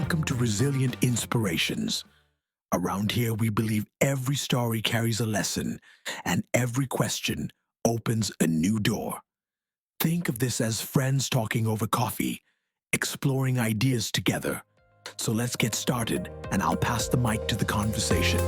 Welcome to Resilient Inspirations. Around here, we believe every story carries a lesson, and every question opens a new door. Think of this as friends talking over coffee, exploring ideas together. So let's get started, and I'll pass the mic to the conversation.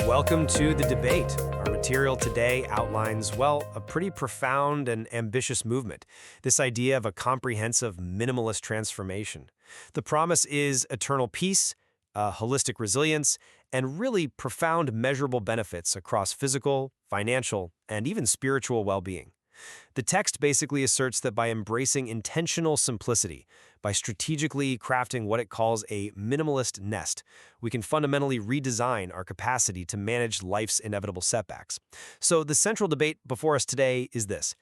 Welcome to The Debate. Our material today outlines, well, a pretty profound and ambitious movement. This idea of a comprehensive minimalist transformation. The promise is eternal peace, holistic resilience, and really profound measurable benefits across physical, financial, and even spiritual well-being. The text basically asserts that by embracing intentional simplicity, by strategically crafting what it calls a minimalist nest, we can fundamentally redesign our capacity to manage life's inevitable setbacks. So the central debate before us today is this.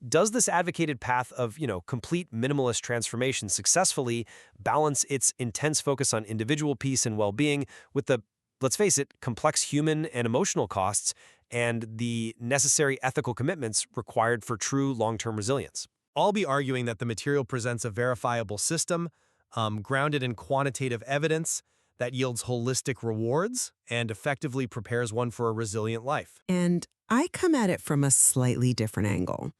Does this advocated path of, complete minimalist transformation successfully balance its intense focus on individual peace and well-being with the, let's face it, complex human and emotional costs and the necessary ethical commitments required for true long-term resilience? I'll be arguing that the material presents a verifiable system, grounded in quantitative evidence that yields holistic rewards and effectively prepares one for a resilient life. And I come at it from a slightly different angle.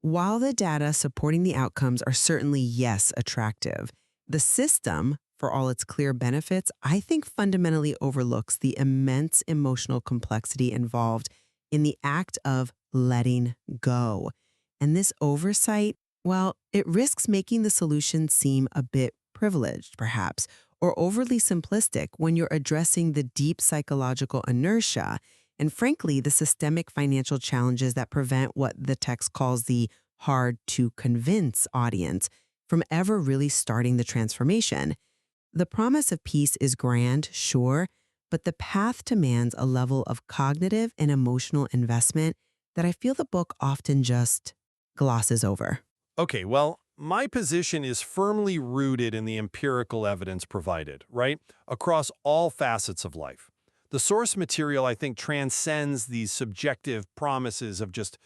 While the data supporting the outcomes are certainly, yes, attractive, the system, for all its clear benefits, I think fundamentally overlooks the immense emotional complexity involved in the act of letting go. And this oversight, well, it risks making the solution seem a bit privileged, perhaps, or overly simplistic when you're addressing the deep psychological inertia and, frankly, the systemic financial challenges that prevent what the text calls the hard-to-convince audience from ever really starting the transformation. The promise of peace is grand, sure, but the path demands a level of cognitive and emotional investment that I feel the book often just glosses over. Okay, well, my position is firmly rooted in the empirical evidence provided, right, across all facets of life. The source material, I think, transcends these subjective promises of just,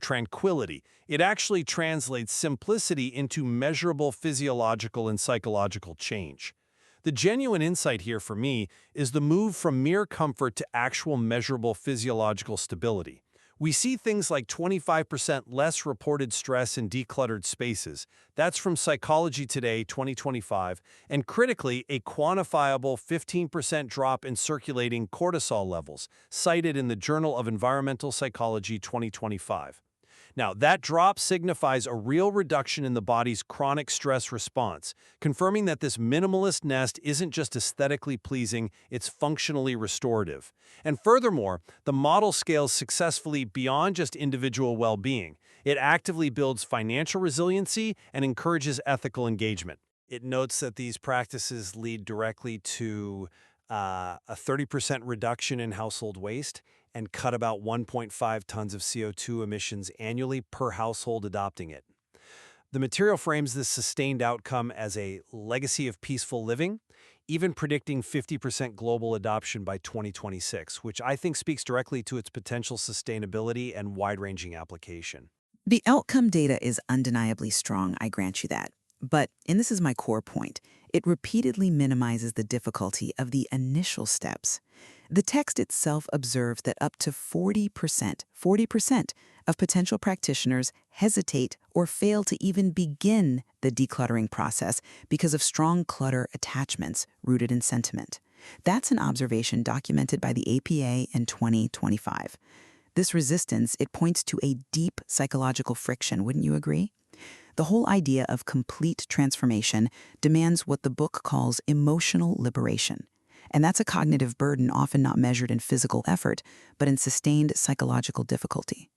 tranquility. It actually translates simplicity into measurable physiological and psychological change. The genuine insight here for me is the move from mere comfort to actual measurable physiological stability. We see things like 25% less reported stress in decluttered spaces. That's from Psychology Today 2025, and critically, a quantifiable 15% drop in circulating cortisol levels, cited in the Journal of Environmental Psychology 2025. Now, that drop signifies a real reduction in the body's chronic stress response, confirming that this minimalist nest isn't just aesthetically pleasing, it's functionally restorative. And furthermore, the model scales successfully beyond just individual well-being. It actively builds financial resiliency and encourages ethical engagement. It notes that these practices lead directly to a 30% reduction in household waste and cut about 1.5 tons of CO2 emissions annually per household adopting it. The material frames this sustained outcome as a legacy of peaceful living, even predicting 50% global adoption by 2026, which I think speaks directly to its potential sustainability and wide-ranging application. The outcome data is undeniably strong, I grant you that. But, and this is my core point, it repeatedly minimizes the difficulty of the initial steps. The text itself observes that up to 40% of potential practitioners hesitate or fail to even begin the decluttering process because of strong clutter attachments rooted in sentiment. That's an observation documented by the APA in 2025. This resistance, it points to a deep psychological friction, wouldn't you agree? The whole idea of complete transformation demands what the book calls emotional liberation. And that's a cognitive burden often not measured in physical effort, but in sustained psychological difficulty.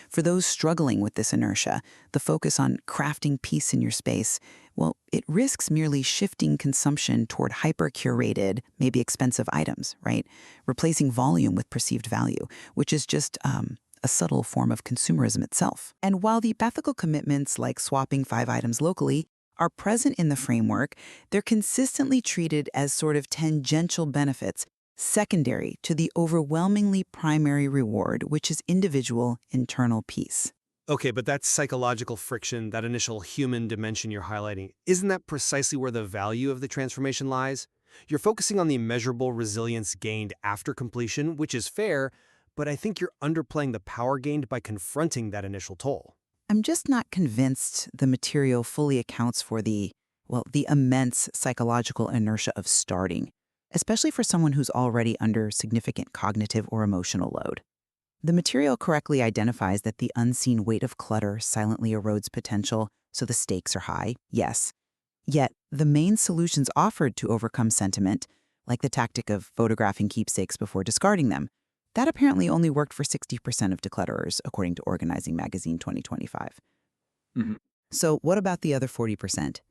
For those struggling with this inertia, the focus on crafting peace in your space, well, it risks merely shifting consumption toward hyper-curated, maybe expensive items, right? Replacing volume with perceived value, which is just a subtle form of consumerism itself. And while the ethical commitments like swapping 5 items locally are present in the framework, they're consistently treated as sort of tangential benefits, secondary to the overwhelmingly primary reward, which is individual internal peace. Okay, but that psychological friction, that initial human dimension you're highlighting, isn't that precisely where the value of the transformation lies? You're focusing on the measurable resilience gained after completion, which is fair, but I think you're underplaying the power gained by confronting that initial toll. I'm just not convinced the material fully accounts for the immense psychological inertia of starting, especially for someone who's already under significant cognitive or emotional load. The material correctly identifies that the unseen weight of clutter silently erodes potential, so the stakes are high, yes. Yet, the main solutions offered to overcome sentiment, like the tactic of photographing keepsakes before discarding them, that apparently only worked for 60% of declutterers, according to Organizing Magazine 2025. Mhm. So, what about the other 40%?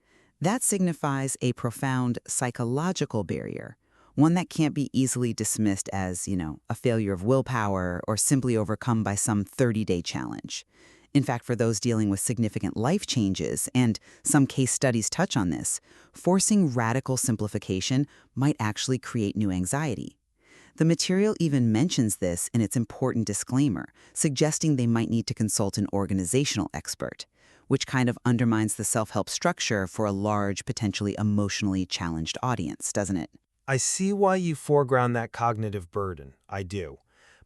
That signifies a profound psychological barrier, one that can't be easily dismissed as, a failure of willpower or simply overcome by some 30-day challenge. In fact, for those dealing with significant life changes, and some case studies touch on this, forcing radical simplification might actually create new anxiety. The material even mentions this in its important disclaimer, suggesting they might need to consult an organizational expert, which kind of undermines the self-help structure for a large, potentially emotionally challenged audience, doesn't it? I see why you foreground that cognitive burden. I do.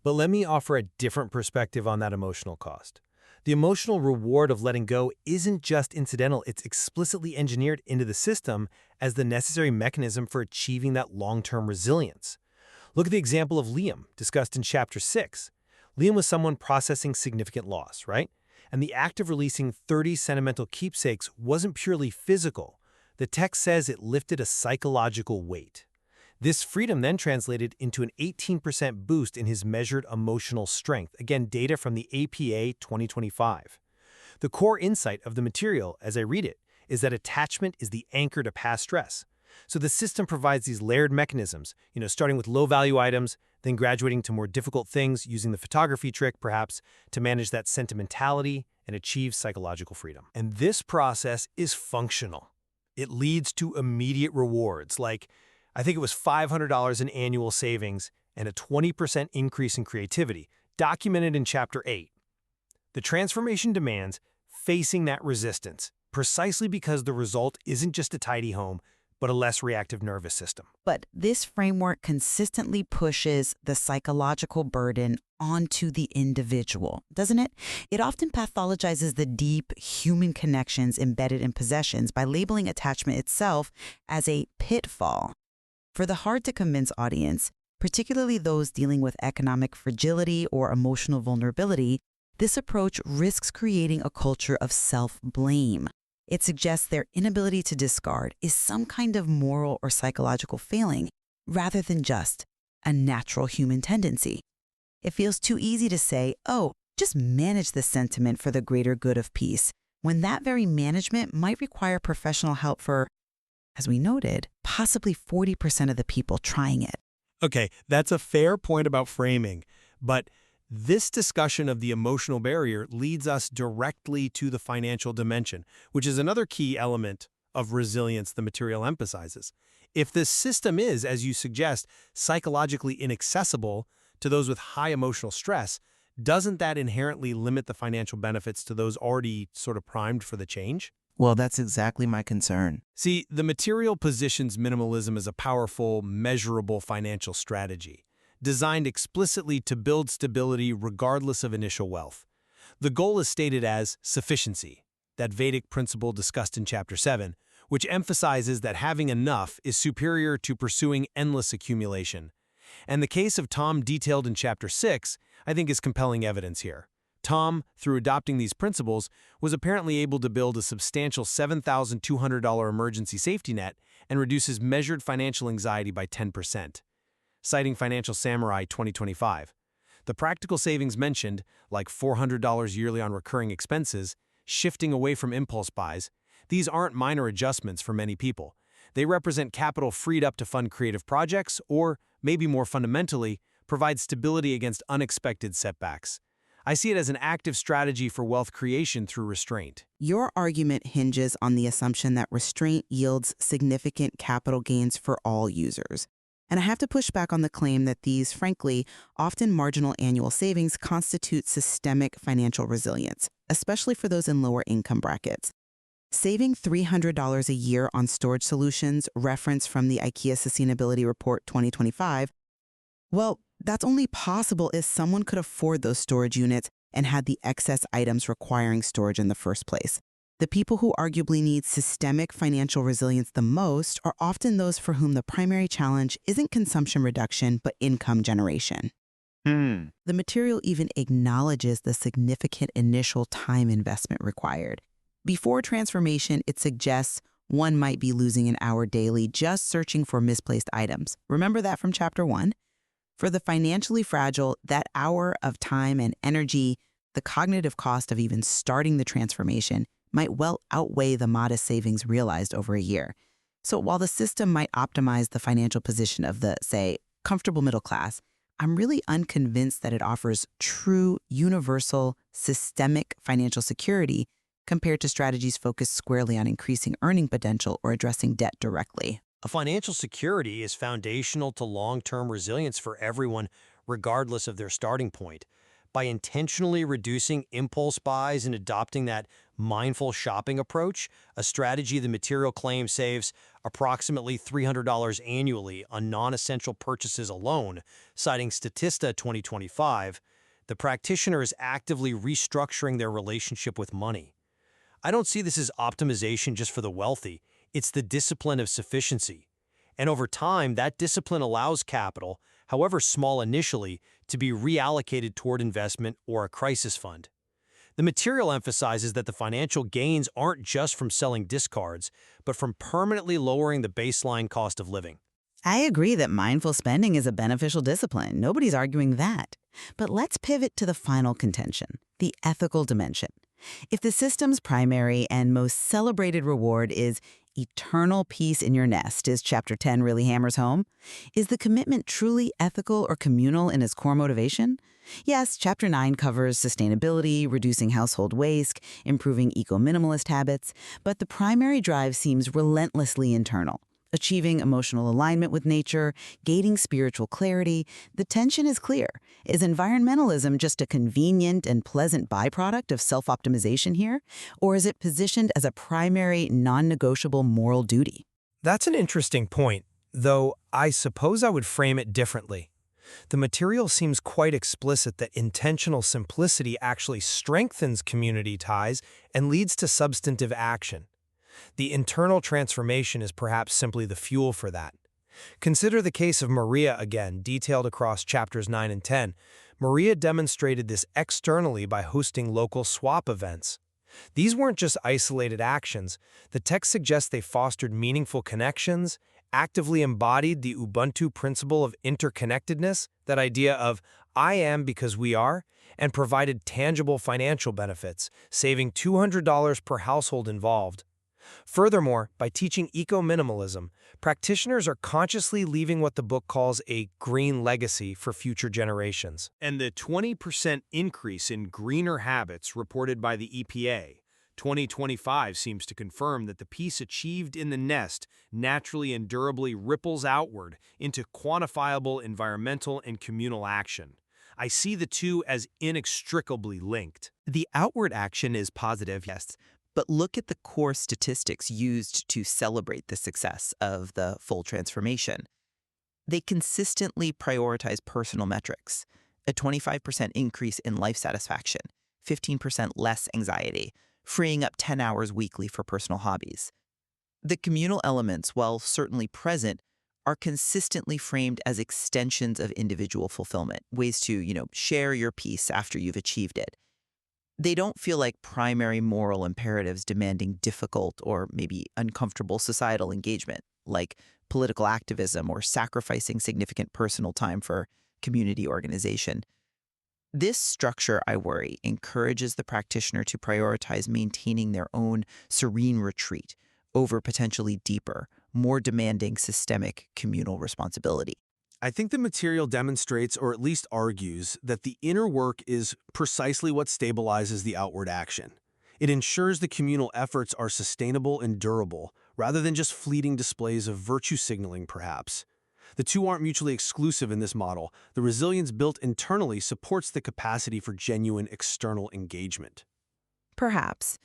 But let me offer a different perspective on that emotional cost. The emotional reward of letting go isn't just incidental, it's explicitly engineered into the system as the necessary mechanism for achieving that long-term resilience. Look at the example of Liam, discussed in Chapter 6. Liam was someone processing significant loss, right? And the act of releasing 30 sentimental keepsakes wasn't purely physical. The text says it lifted a psychological weight. This freedom then translated into an 18% boost in his measured emotional strength, again, data from the APA 2025. The core insight of the material, as I read it, is that attachment is the anchor to past stress. So the system provides these layered mechanisms, starting with low-value items, then graduating to more difficult things using the photography trick, perhaps, to manage that sentimentality and achieve psychological freedom. And this process is functional. It leads to immediate rewards, like I think it was $500 in annual savings and a 20% increase in creativity, documented in Chapter 8. The transformation demands facing that resistance, precisely because the result isn't just a tidy home, but a less reactive nervous system. But this framework consistently pushes the psychological burden onto the individual, doesn't it? It often pathologizes the deep human connections embedded in possessions by labeling attachment itself as a pitfall. For the hard-to-convince audience, particularly those dealing with economic fragility or emotional vulnerability, this approach risks creating a culture of self-blame. It suggests their inability to discard is some kind of moral or psychological failing, rather than just a natural human tendency. It feels too easy to say, oh, just manage the sentiment for the greater good of peace, when that very management might require professional help for, as we noted, possibly 40% of the people trying it. Okay, that's a fair point about framing, but this discussion of the emotional barrier leads us directly to the financial dimension, which is another key element of resilience the material emphasizes. If the system is, as you suggest, psychologically inaccessible to those with high emotional stress, doesn't that inherently limit the financial benefits to those already sort of primed for the change? Well, that's exactly my concern. See, the material positions minimalism as a powerful, measurable financial strategy, designed explicitly to build stability regardless of initial wealth. The goal is stated as sufficiency, that Vedic principle discussed in Chapter 7, which emphasizes that having enough is superior to pursuing endless accumulation. And the case of Tom detailed in Chapter 6, I think, is compelling evidence here. Tom, through adopting these principles, was apparently able to build a substantial $7,200 emergency safety net and reduce his measured financial anxiety by 10%. Citing Financial Samurai 2025, the practical savings mentioned, like $400 yearly on recurring expenses, shifting away from impulse buys, these aren't minor adjustments for many people. They represent capital freed up to fund creative projects or, maybe more fundamentally, provide stability against unexpected setbacks. I see it as an active strategy for wealth creation through restraint. Your argument hinges on the assumption that restraint yields significant capital gains for all users. And I have to push back on the claim that these, frankly, often marginal annual savings constitute systemic financial resilience. especially for those in lower income brackets. Saving $300 a year on storage solutions, referenced from the IKEA Sustainability Report 2025, well, that's only possible if someone could afford those storage units and had the excess items requiring storage in the first place. The people who arguably need systemic financial resilience the most are often those for whom the primary challenge isn't consumption reduction, but income generation. The material even acknowledges the significant initial time investment required. Before transformation, it suggests one might be losing an hour daily just searching for misplaced items. Remember that from Chapter 1? For the financially fragile, that hour of time and energy, the cognitive cost of even starting the transformation, might well outweigh the modest savings realized over a year. So while the system might optimize the financial position of the, say, comfortable middle class, I'm really unconvinced that it offers true, universal, systemic financial security compared to strategies focused squarely on increasing earning potential or addressing debt directly. A financial security is foundational to long-term resilience for everyone, regardless of their starting point. By intentionally reducing impulse buys and adopting that mindful shopping approach, a strategy the material claim saves approximately $300 annually on non-essential purchases alone, citing Statista 2025, the practitioner is actively restructuring their relationship with money. I don't see this as optimization just for the wealthy. It's the discipline of sufficiency. And over time, that discipline allows capital, however small initially, to be reallocated toward investment or a crisis fund. The material emphasizes that the financial gains aren't just from selling discards, but from permanently lowering the baseline cost of living. I agree that mindful spending is a beneficial discipline. Nobody's arguing that. But let's pivot to the final contention, the ethical dimension. If the system's primary and most celebrated reward is eternal peace in your nest, as Chapter 10 really hammers home, is the commitment truly ethical or communal in its core motivation? Yes, Chapter 9 covers sustainability, reducing household waste, improving eco-minimalist habits, but the primary drive seems relentlessly internal. Achieving emotional alignment with nature, gaining spiritual clarity, the tension is clear. Is environmentalism just a convenient and pleasant byproduct of self-optimization here? Or is it positioned as a primary, non-negotiable moral duty? That's an interesting point, though I suppose I would frame it differently. The material seems quite explicit that intentional simplicity actually strengthens community ties and leads to substantive action. The internal transformation is perhaps simply the fuel for that. Consider the case of Maria again, detailed across chapters 9 and 10. Maria demonstrated this externally by hosting local swap events. These weren't just isolated actions. The text suggests they fostered meaningful connections, actively embodied the Ubuntu principle of interconnectedness, that idea of I am because we are, and provided tangible financial benefits, saving $200 per household involved. Furthermore, by teaching eco-minimalism, practitioners are consciously leaving what the book calls a green legacy for future generations. And the 20% increase in greener habits reported by the EPA, 2025 seems to confirm that the peace achieved in the nest naturally and durably ripples outward into quantifiable environmental and communal action. I see the two as inextricably linked. The outward action is positive, yes, but look at the core statistics used to celebrate the success of the full transformation. They consistently prioritize personal metrics, a 25% increase in life satisfaction, 15% less anxiety, freeing up 10 hours weekly for personal hobbies. The communal elements, while certainly present, are consistently framed as extensions of individual fulfillment, ways to, share your peace after you've achieved it. They don't feel like primary moral imperatives demanding difficult or maybe uncomfortable societal engagement, like political activism or sacrificing significant personal time for community organization. This structure, I worry, encourages the practitioner to prioritize maintaining their own serene retreat over potentially deeper, more demanding systemic communal responsibility. I think the material demonstrates, or at least argues, that the inner work is precisely what stabilizes the outward action. It ensures the communal efforts are sustainable and durable, rather than just fleeting displays of virtue signaling, perhaps. The two aren't mutually exclusive in this model. The resilience built internally supports the capacity for genuine external engagement. Perhaps.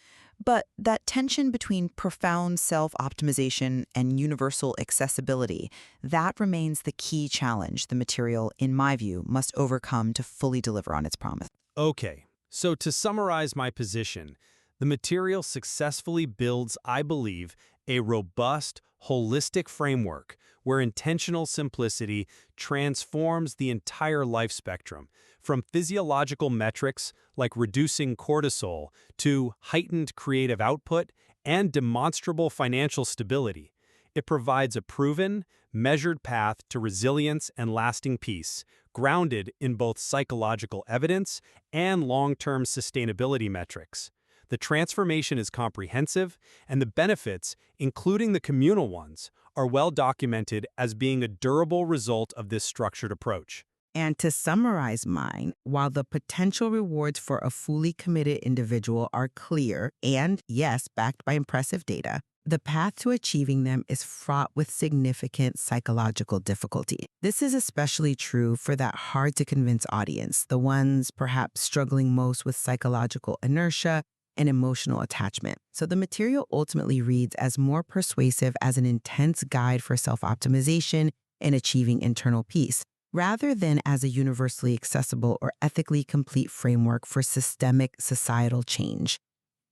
But that tension between profound self-optimization and universal accessibility, that remains the key challenge the material, in my view, must overcome to fully deliver on its promise. Okay, so to summarize my position, the material successfully builds, I believe, a robust, holistic framework where intentional simplicity transforms the entire life spectrum, from physiological metrics like reducing cortisol to heightened creative output and demonstrable financial stability. It provides a proven, measured path to resilience and lasting peace, grounded in both psychological evidence and long-term sustainability metrics. The transformation is comprehensive, and the benefits, including the communal ones, are well documented as being a durable result of this structured approach. And to summarize mine, while the potential rewards for a fully committed individual are clear and, yes, backed by impressive data, the path to achieving them is fraught with significant psychological difficulty. This is especially true for that hard-to-convince audience, the ones perhaps struggling most with psychological inertia and emotional attachment. So the material ultimately reads as more persuasive as an intense guide for self-optimization and achieving internal peace, rather than as a universally accessible or ethically complete framework for systemic societal change.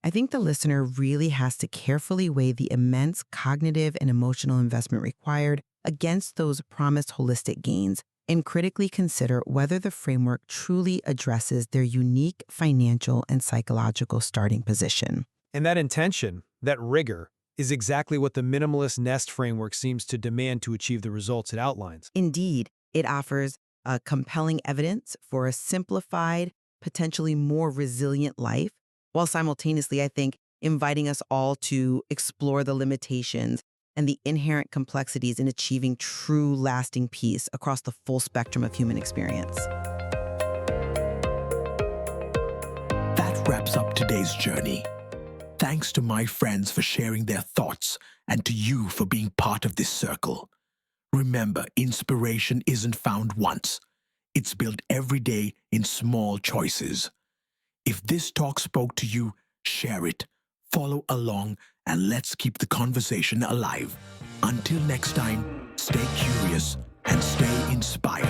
I think the listener really has to carefully weigh the immense cognitive and emotional investment required against those promised holistic gains and critically consider whether the framework truly addresses their unique financial and psychological starting position. And that intention, that rigor, is exactly what the minimalist nest framework seems to demand to achieve the results it outlines. Indeed, it offers compelling evidence for a simplified, potentially more resilient life, while simultaneously, I think, inviting us all to explore the limitations and the inherent complexities in achieving true lasting peace across the full spectrum of human experience. That wraps up today's journey. Thanks to my friends for sharing their thoughts and to you for being part of this circle. Remember, inspiration isn't found once. It's built every day in small choices. If this talk spoke to you, share it, follow along, and let's keep the conversation alive. Until next time, stay curious and stay inspired.